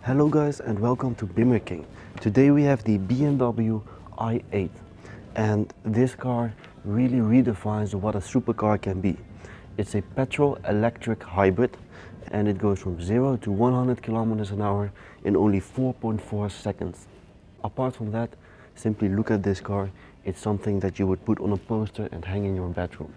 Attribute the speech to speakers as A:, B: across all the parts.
A: Hello guys and welcome to BimmerKing. Today we have the BMW i8 and this car really redefines what a supercar can be. It's a petrol electric hybrid and it goes from 0 to 100 kilometers an hour in only 4.4 seconds. Apart from that, simply look at this car. It's something that you would put on a poster and hang in your bedroom.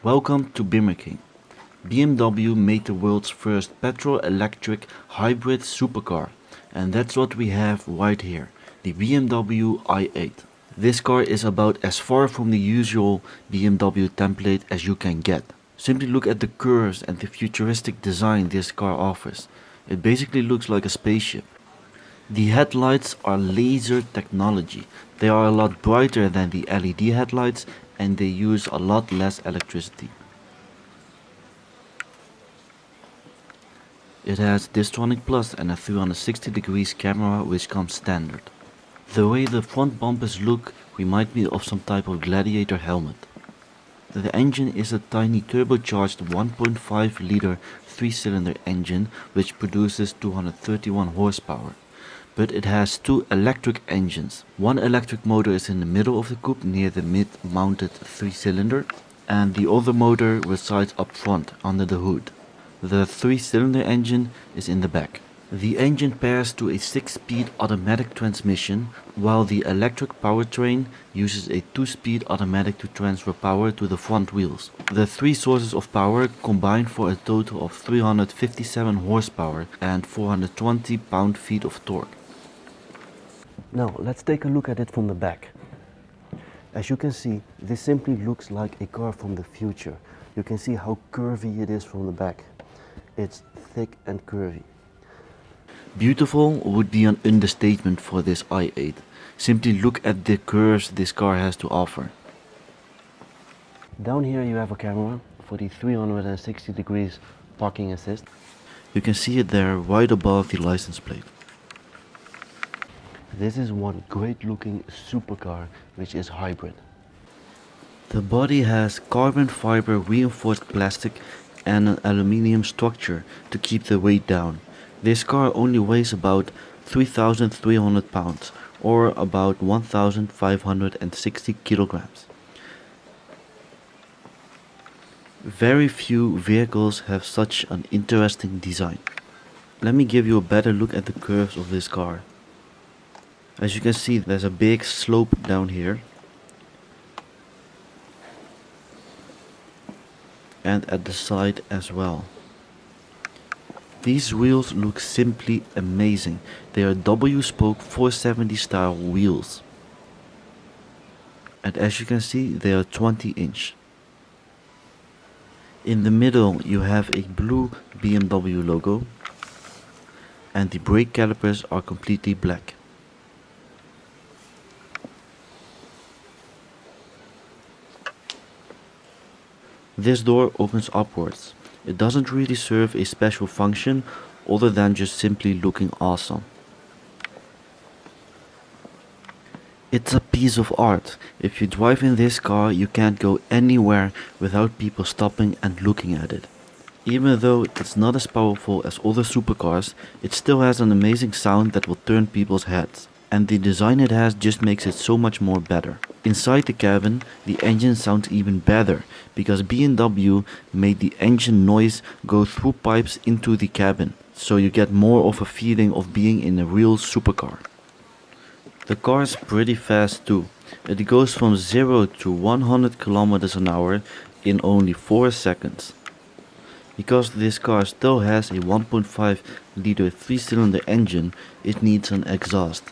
A: Welcome to BimmerKing. BMW made the world's first petrol-electric hybrid supercar, and that's what we have right here, the BMW i8. This car is about as far from the usual BMW template as you can get. Simply look at the curves and the futuristic design this car offers. It basically looks like a spaceship. The headlights are laser technology. They are a lot brighter than the LED headlights and they use a lot less electricity. It has Distronic Plus and a 360 degrees camera which comes standard. The way the front bumpers look remind me of some type of gladiator helmet. The engine is a tiny turbocharged 1.5 liter 3-cylinder engine which produces 231 horsepower. But it has two electric engines. One electric motor is in the middle of the coupe near the mid-mounted 3-cylinder and the other motor resides up front under the hood. The 3-cylinder engine is in the back. The engine pairs to a 6-speed automatic transmission while the electric powertrain uses a 2-speed automatic to transfer power to the front wheels. The three sources of power combine for a total of 357 horsepower and 420 pound-feet of torque. Now let's take a look at it from the back. As you can see, this simply looks like a car from the future. You can see how curvy it is from the back. It's thick and curvy. Beautiful would be an understatement for this i8. Simply look at the curves this car has to offer. Down here you have a camera for the 360 degrees parking assist. You can see it there right above the license plate. This is one great looking supercar which is hybrid. The body has carbon fiber reinforced plastic and an aluminium structure to keep the weight down. This car only weighs about 3,300 pounds or about 1,560 kilograms. Very few vehicles have such an interesting design. Let me give you a better look at the curves of this car. As you can see, there's a big slope down here and at the side as well. These wheels look simply amazing. They are W-spoke 470 style wheels. And as you can see, they are 20-inch. In the middle you have a blue BMW logo and the brake calipers are completely black. This door opens upwards. It doesn't really serve a special function other than just simply looking awesome. It's a piece of art. If you drive in this car, you can't go anywhere without people stopping and looking at it. Even though it's not as powerful as other supercars, it still has an amazing sound that will turn people's heads. And the design it has just makes it so much more better. Inside the cabin, the engine sounds even better because BMW made the engine noise go through pipes into the cabin, so you get more of a feeling of being in a real supercar. The car is pretty fast too. It goes from 0 to 100 kilometers an hour in only 4 seconds. Because this car still has a 1.5 liter 3-cylinder engine, it needs an exhaust.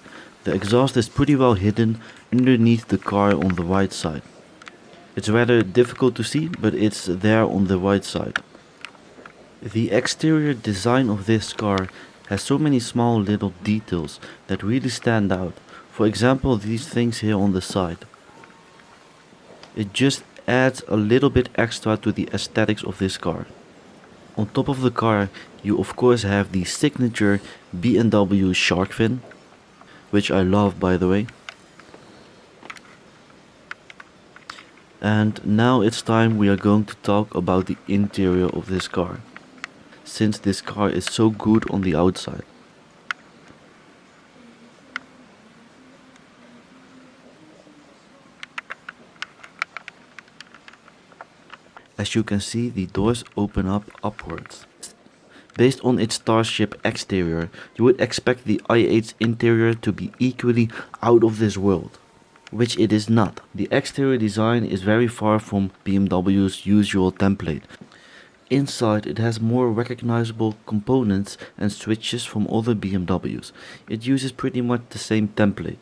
A: The exhaust is pretty well hidden underneath the car on the right side. It's rather difficult to see, but it's there on the right side. The exterior design of this car has so many small little details that really stand out. For example, these things here on the side. It just adds a little bit extra to the aesthetics of this car. On top of the car, you of course have the signature BMW shark fin, which I love, by the way. And now it's time we are going to talk about the interior of this car, since this car is so good on the outside. As you can see, the doors open up upwards. Based on its Starship exterior, you would expect the i8's interior to be equally out of this world, which it is not. The exterior design is very far from BMW's usual template. Inside, it has more recognizable components and switches from other BMWs. It uses pretty much the same template.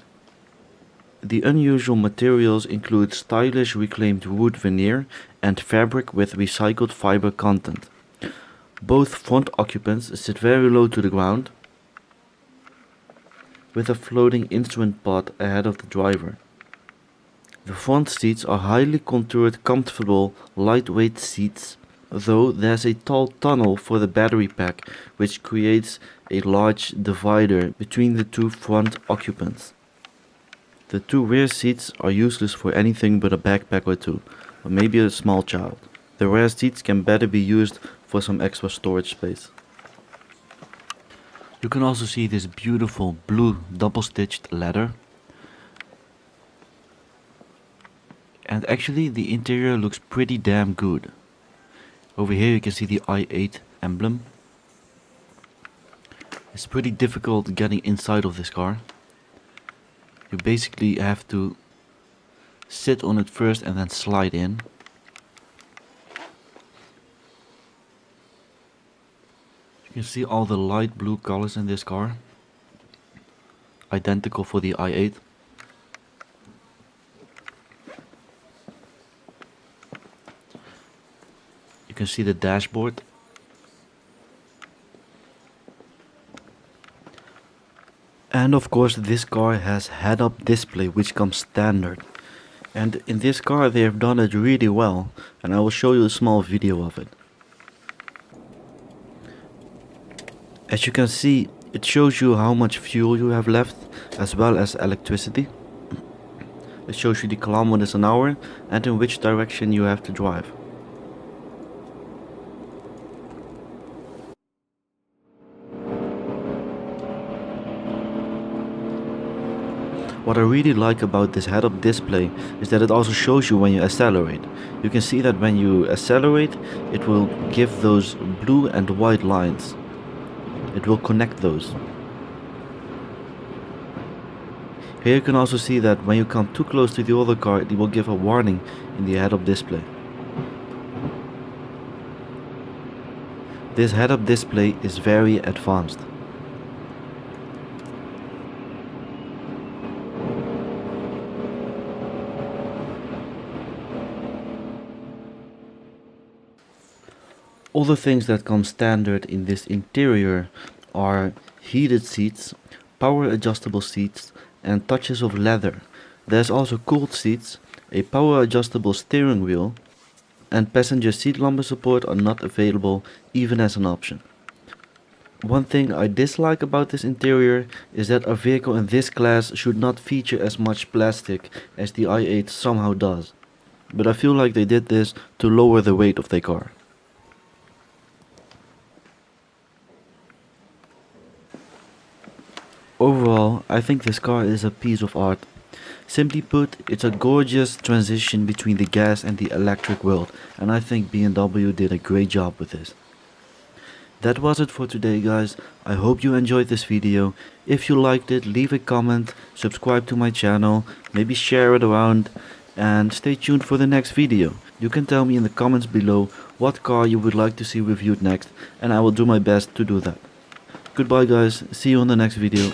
A: The unusual materials include stylish reclaimed wood veneer and fabric with recycled fiber content. Both front occupants sit very low to the ground, with a floating instrument pod ahead of the driver. The front seats are highly contoured, comfortable, lightweight seats, though there's a tall tunnel for the battery pack, which creates a large divider between the two front occupants. The two rear seats are useless for anything but a backpack or two, or maybe a small child. The rear seats can better be used for some extra storage space. You can also see this beautiful blue double-stitched leather. And actually the interior looks pretty damn good. Over here you can see the i8 emblem. It's pretty difficult getting inside of this car. You basically have to sit on it first and then slide in. You can see all the light blue colors in this car. Identical for the i8. You can see the dashboard. And of course this car has head-up display, which comes standard. And in this car they have done it really well, and I will show you a small video of it. As you can see, it shows you how much fuel you have left, as well as electricity. It shows you the kilometers an hour and in which direction you have to drive. What I really like about this head-up display is that it also shows you when you accelerate. You can see that when you accelerate, it will give those blue and white lines. It will connect those. Here you can also see that when you come too close to the other car, it will give a warning in the head-up display. This head-up display is very advanced. Other things that come standard in this interior are heated seats, power adjustable seats and touches of leather. There's also cooled seats, a power adjustable steering wheel, and passenger seat lumbar support are not available even as an option. One thing I dislike about this interior is that a vehicle in this class should not feature as much plastic as the i8 somehow does. But I feel like they did this to lower the weight of their car. Overall, I think this car is a piece of art. Simply put, it's a gorgeous transition between the gas and the electric world, and I think BMW did a great job with this. That was it for today, guys. I hope you enjoyed this video. If you liked it, leave a comment, subscribe to my channel, maybe share it around, and stay tuned for the next video. You can tell me in the comments below what car you would like to see reviewed next, and I will do my best to do that. Goodbye guys, see you on the next video.